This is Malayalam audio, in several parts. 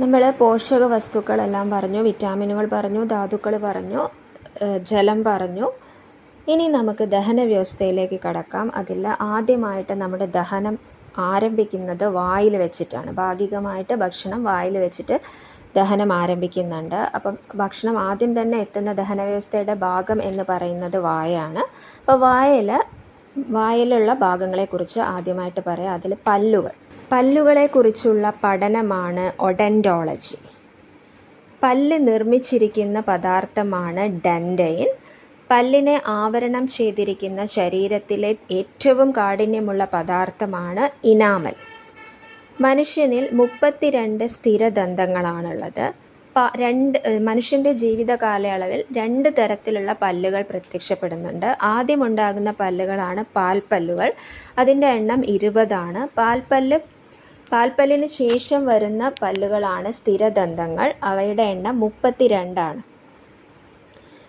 നമ്മൾ പോഷക വസ്തുക്കളെല്ലാം പറഞ്ഞു, വിറ്റാമിനുകൾ പറഞ്ഞു, ധാതുക്കൾ പറഞ്ഞു, ജലം പറഞ്ഞു. ഇനി നമുക്ക് ദഹന വ്യവസ്ഥയിലേക്ക് കടക്കാം. അതിൽ ആദ്യമായിട്ട് നമ്മുടെ ദഹനം ആരംഭിക്കുന്നത് വായിൽ വെച്ചിട്ടാണ്. ഭാഗികമായിട്ട് ഭക്ഷണം വായിൽ വെച്ചിട്ട് ദഹനം ആരംഭിക്കുന്നുണ്ട്. അപ്പം ഭക്ഷണം ആദ്യം തന്നെ എത്തുന്ന ദഹന വ്യവസ്ഥയുടെ ഭാഗം എന്ന് പറയുന്നത് വായാണ്. അപ്പോൾ വായിലുള്ള ഭാഗങ്ങളെക്കുറിച്ച് ആദ്യമായിട്ട് പറയാം. അതിൽ പല്ലുകളെക്കുറിച്ചുള്ള പഠനമാണ് ഒഡൻറ്റോളജി. പല്ല് നിർമ്മിച്ചിരിക്കുന്ന പദാർത്ഥമാണ് ഡെൻഡൈൻ. പല്ലിനെ ആവരണം ചെയ്തിരിക്കുന്ന ശരീരത്തിലെ ഏറ്റവും കാഠിന്യമുള്ള പദാർത്ഥമാണ് ഇനാമൽ. മനുഷ്യനിൽ 32 സ്ഥിരദന്തങ്ങളാണുള്ളത്. മനുഷ്യൻ്റെ ജീവിത കാലയളവിൽ 2 തരത്തിലുള്ള പല്ലുകൾ പ്രത്യക്ഷപ്പെടുന്നുണ്ട്. ആദ്യമുണ്ടാകുന്ന പല്ലുകളാണ് പാൽപ്പല്ലുകൾ. അതിൻ്റെ എണ്ണം 20 പാൽപ്പല്ലിന് ശേഷം വരുന്ന പല്ലുകളാണ് സ്ഥിരദന്തങ്ങൾ. അവയുടെ എണ്ണം 32.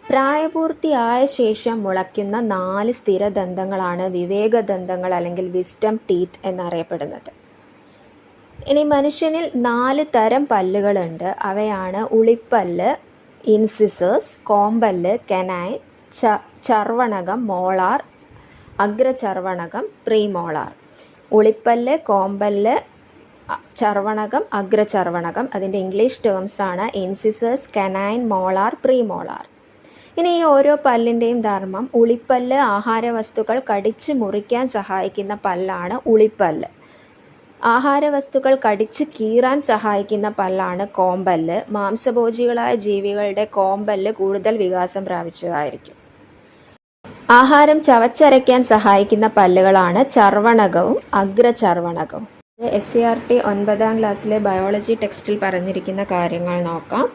പ്രായപൂർത്തിയായ ശേഷം മുളയ്ക്കുന്ന 4 സ്ഥിരദന്തങ്ങളാണ് വിവേകദന്തങ്ങൾ അല്ലെങ്കിൽ വിസ്ഡം ടീത്ത് എന്നറിയപ്പെടുന്നത്. ഇനി മനുഷ്യനിൽ 4 തരം പല്ലുകളുണ്ട്. അവയാണ് ഉളിപ്പല്ല്, ഇൻസിസേഴ്സ്, കോമ്പല്ല്, കനൈൻ, ചർവണകം, മോളാർ, അഗ്രചർവണകം, പ്രീമോളാർ. ഉളിപ്പല്ല്, കോമ്പല്ല്, ചർവണകം, അഗ്രചർവണകം. അതിൻ്റെ ഇംഗ്ലീഷ് ടേംസ് ആണ് ഇൻസിസേഴ്സ്, കനൈൻ, മോളാർ, പ്രീമോളാർ. ഇനി ഈ ഓരോ പല്ലിൻ്റെയും ധർമ്മം. ഉളിപ്പല്ല് ആഹാരവസ്തുക്കൾ കടിച്ച് മുറിക്കാൻ സഹായിക്കുന്ന പല്ലാണ് ഉളിപ്പല്ല്. ആഹാരവസ്തുക്കൾ കടിച്ച് കീറാൻ സഹായിക്കുന്ന പല്ലാണ് കോമ്പല്ല്. മാംസഭോജികളായ ജീവികളുടെ കോമ്പല്ല് കൂടുതൽ വികാസം പ്രാപിച്ചതായിരിക്കും. ആഹാരം ചവച്ചരയ്ക്കാൻ സഹായിക്കുന്ന പല്ലുകളാണ് ചർവണകവും അഗ്രചർവണകവും. SCERT 9ാം ക്ലാസ്സിലെ ബയോളജി ടെക്സ്റ്റിൽ പറഞ്ഞിരിക്കുന്ന കാര്യങ്ങൾ നോക്കാം.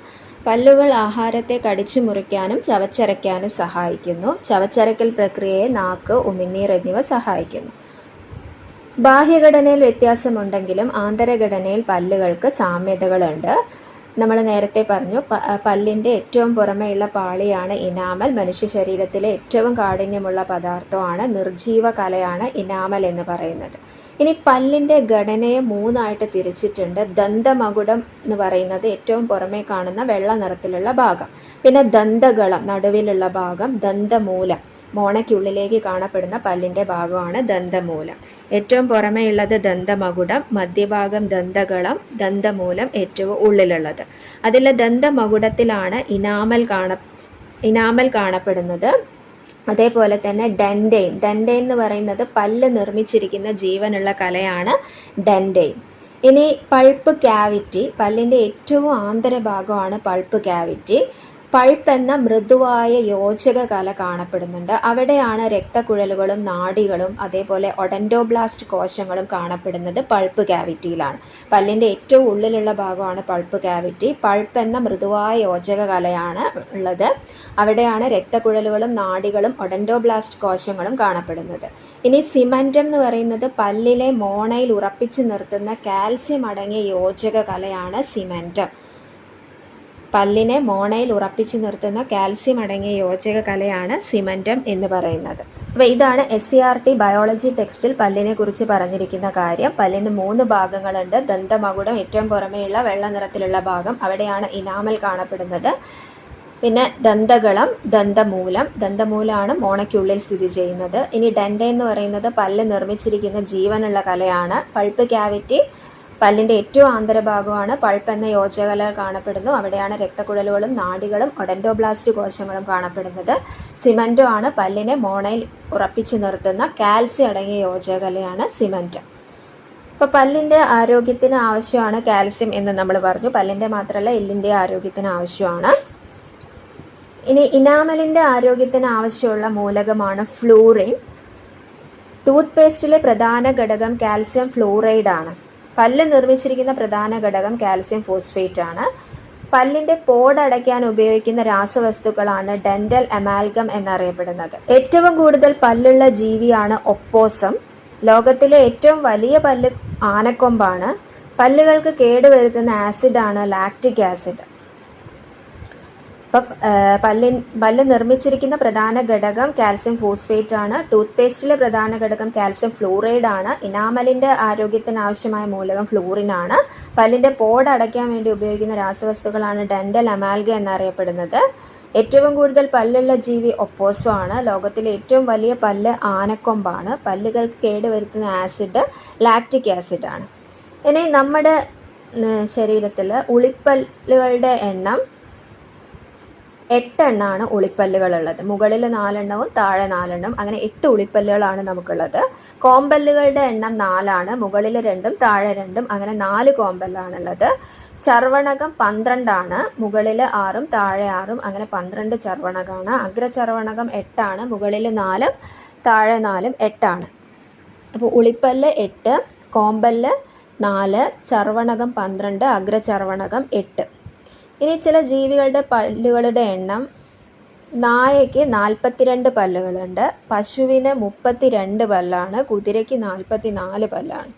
പല്ലുകൾ ആഹാരത്തെ കടിച്ചു മുറിക്കാനും ചവച്ചരയ്ക്കാനും സഹായിക്കുന്നു. ചവച്ചരയ്ക്കൽ പ്രക്രിയയെ നാക്ക്, ഉമിനീർ എന്നിവ സഹായിക്കുന്നു. ബാഹ്യഘടനയിൽ വ്യത്യാസമുണ്ടെങ്കിലും ആന്തരഘടനയിൽ പല്ലുകൾക്ക് സാമ്യതകളുണ്ട്. നമ്മൾ നേരത്തെ പറഞ്ഞു, പല്ലിൻ്റെ ഏറ്റവും പുറമെയുള്ള പാളിയാണ് ഇനാമൽ. മനുഷ്യ ശരീരത്തിലെ ഏറ്റവും കാഠിന്യമുള്ള പദാർത്ഥമാണ്, നിർജീവ കലയാണ് ഇനാമൽ എന്ന് പറയുന്നത്. ഇനി പല്ലിൻ്റെ ഘടനയെ 3 തിരിച്ചിട്ടുണ്ട്. ദന്തമകുടം എന്ന് പറയുന്നത് ഏറ്റവും പുറമേ കാണുന്ന വെള്ള നിറത്തിലുള്ള ഭാഗം. പിന്നെ ദന്തകളം നടുവിലുള്ള ഭാഗം, ദന്തമൂലം മോണയ്ക്കുള്ളിലേക്ക് കാണപ്പെടുന്ന പല്ലിൻ്റെ ഭാഗമാണ് ദന്തമൂലം. ഏറ്റവും പുറമേയുള്ളത് ദന്തമകുടം, മധ്യഭാഗം ദന്തകളം, ദന്തമൂലം ഏറ്റവും ഉള്ളിലുള്ളത്. അതിൽ ദന്തമകുടത്തിലാണ് ഇനാമൽ കാണപ്പെടുന്നത്. അതേപോലെ തന്നെ ഡെൻഡൈൻ എന്ന് പറയുന്നത് പല്ല് നിർമ്മിച്ചിരിക്കുന്ന ജീവനുള്ള കലയാണ് ഡെൻഡൈൻ. ഇനി പൾപ്പ് ക്യാവിറ്റി, പല്ലിൻ്റെ ഏറ്റവും ആന്തരഭാഗമാണ് പൾപ്പ് ക്യാവിറ്റി. പൾപ്പ് എന്ന മൃദുവായ യോജക കല കാണപ്പെടുന്നുണ്ട്. അവിടെയാണ് രക്തക്കുഴലുകളും നാഡികളും അതേപോലെ ഒഡൻറ്റോബ്ലാസ്റ്റ് കോശങ്ങളും കാണപ്പെടുന്നത് പൾപ്പ് ക്യാവിറ്റിയിലാണ്. പല്ലിൻ്റെ ഏറ്റവും ഉള്ളിലുള്ള ഭാഗമാണ് പൾപ്പ് ക്യാവിറ്റി. പൾപ്പ് എന്ന മൃദുവായ യോജക കലയാണ് ഉള്ളത്. അവിടെയാണ് രക്തക്കുഴലുകളും നാഡികളും ഒഡൻറ്റോബ്ലാസ്റ്റ് കോശങ്ങളും കാണപ്പെടുന്നത്. ഇനി സിമൻറ്റം എന്ന് പറയുന്നത് പല്ലിലെ മോണയിൽ ഉറപ്പിച്ചു നിർത്തുന്ന കാൽസ്യം അടങ്ങിയ യോജക കലയാണ് സിമൻറ്റം. പല്ലിനെ മോണയിൽ ഉറപ്പിച്ചു നിർത്തുന്ന കാൽസ്യം അടങ്ങിയ യോജക കലയാണ് സിമൻറ്റം എന്ന് പറയുന്നത്. അപ്പോൾ ഇതാണ് SCERT ബയോളജി ടെക്സ്റ്റിൽ പല്ലിനെ കുറിച്ച് പറഞ്ഞിരിക്കുന്ന കാര്യം. പല്ലിന് 3 ഭാഗങ്ങളുണ്ട്. ദന്തമകുടം ഏറ്റവും പുറമേയുള്ള വെള്ള നിറത്തിലുള്ള ഭാഗം, അവിടെയാണ് ഇനാമൽ കാണപ്പെടുന്നത്. പിന്നെ ദന്തകളം, ദന്തമൂലമാണ് മോണയ്ക്കുള്ളിൽ സ്ഥിതി ചെയ്യുന്നത്. ഇനി ഡെൻഡൈൻ എന്ന് പറയുന്നത് പല്ല് നിർമ്മിച്ചിരിക്കുന്ന ജീവനുള്ള കലയാണ്. പൾപ്പ് ക്യാവിറ്റി പല്ലിൻ്റെ ഏറ്റവും ആന്തരഭാഗമാണ്. പൾപ്പ് എന്ന യോജകല കാണപ്പെടുന്നു. അവിടെയാണ് രക്തക്കുഴലുകളും നാഡികളും ഒഡൻറ്റോബ്ലാസ്റ്റ് കോശങ്ങളും കാണപ്പെടുന്നത്. സിമൻറ്റോ ആണ് പല്ലിനെ മോണയിൽ ഉറപ്പിച്ചു നിർത്തുന്ന കാൽസ്യം അടങ്ങിയ യോജകലയാണ് സിമൻറ്റം. ഇപ്പോൾ പല്ലിൻ്റെ ആരോഗ്യത്തിന് ആവശ്യമാണ് കാൽസ്യം എന്ന് നമ്മൾ പറഞ്ഞു. പല്ലിൻ്റെ മാത്രമല്ല എല്ലിൻ്റെ ആരോഗ്യത്തിന് ആവശ്യമാണ്. ഇനി ഇനാമലിൻ്റെ ആരോഗ്യത്തിന് ആവശ്യമുള്ള മൂലകമാണ് ഫ്ലൂറിൻ. ടൂത്ത് പേസ്റ്റിലെ പ്രധാന ഘടകം കാൽസ്യം ഫ്ലൂറൈഡ് ആണ്. പല്ല് നിർമ്മിച്ചിരിക്കുന്ന പ്രധാന ഘടകം കാൽസ്യം ഫോസ്ഫേറ്റ് ആണ്. പല്ലിൻ്റെ പോടടയ്ക്കാൻ ഉപയോഗിക്കുന്ന രാസവസ്തുക്കളാണ് ഡെന്റൽ അമാൽഗം എന്നറിയപ്പെടുന്നത്. ഏറ്റവും കൂടുതൽ പല്ലുള്ള ജീവിയാണ് ഒപ്പോസം. ലോകത്തിലെ ഏറ്റവും വലിയ പല്ല് ആനക്കൊമ്പാണ്. പല്ലുകൾക്ക് കേടുവരുത്തുന്ന ആസിഡാണ് ലാക്റ്റിക് ആസിഡ്. അപ്പം പല്ല് നിർമ്മിച്ചിരിക്കുന്ന പ്രധാന ഘടകം കാൽസ്യം ഫോസ്ഫേറ്റ് ആണ്. ടൂത്ത് പേസ്റ്റിലെ പ്രധാന ഘടകം കാൽസ്യം ഫ്ലൂറൈഡ് ആണ്. ഇനാമലിൻ്റെ ആരോഗ്യത്തിന് ആവശ്യമായ മൂലകം ഫ്ലൂറിൻ ആണ്. പല്ലിൻ്റെ പോട് അടയ്ക്കാൻ വേണ്ടി ഉപയോഗിക്കുന്ന രാസവസ്തുക്കളാണ് ഡെൻ്റൽ അമാൽഗ എന്നറിയപ്പെടുന്നത്. ഏറ്റവും കൂടുതൽ പല്ലുള്ള ജീവി ഒപ്പോസോ ആണ്. ലോകത്തിലെ ഏറ്റവും വലിയ പല്ല് ആനക്കൊമ്പാണ്. പല്ലുകൾക്ക് കേടുവരുത്തുന്ന ആസിഡ് ലാക്റ്റിക് ആസിഡ് ആണ്. ഇനി നമ്മുടെ ശരീരത്തിൽ ഉളിപ്പല്ലുകളുടെ എണ്ണം 8 എണ്ണമാണ് ഉളിപ്പല്ലുകളുള്ളത്. മുകളിൽ 4 എണ്ണവും താഴെ 4 എണ്ണം, അങ്ങനെ 8 ഉളിപ്പല്ലുകളാണ് നമുക്കുള്ളത്. കോമ്പല്ലുകളുടെ എണ്ണം 4 ആണ്. മുകളിൽ 2ഉം താഴെ 2ഉം, അങ്ങനെ 4 കോമ്പല്ലാണുള്ളത്. ചർവണകം 12 ആണ്. മുകളിൽ 6ഉം താഴെ 6ഉം, അങ്ങനെ 12 ചർവണകമാണ്. അഗ്രചർവണകം 8 ആണ്. മുകളിൽ 4ഉം താഴെ 4ഉം 8 ആണ്. അപ്പോൾ ഉളിപ്പല്ല് 8, കോമ്പല്ല് 4, ചർവണകം 12, അഗ്രചർവണകം 8. ഇനി ചില ജീവികളുടെ പല്ലുകളുടെ എണ്ണം. നായയ്ക്ക് 42 പല്ലുകളുണ്ട്. പശുവിന് 32 പല്ലാണ്. കുതിരയ്ക്ക് 44 പല്ലാണ്.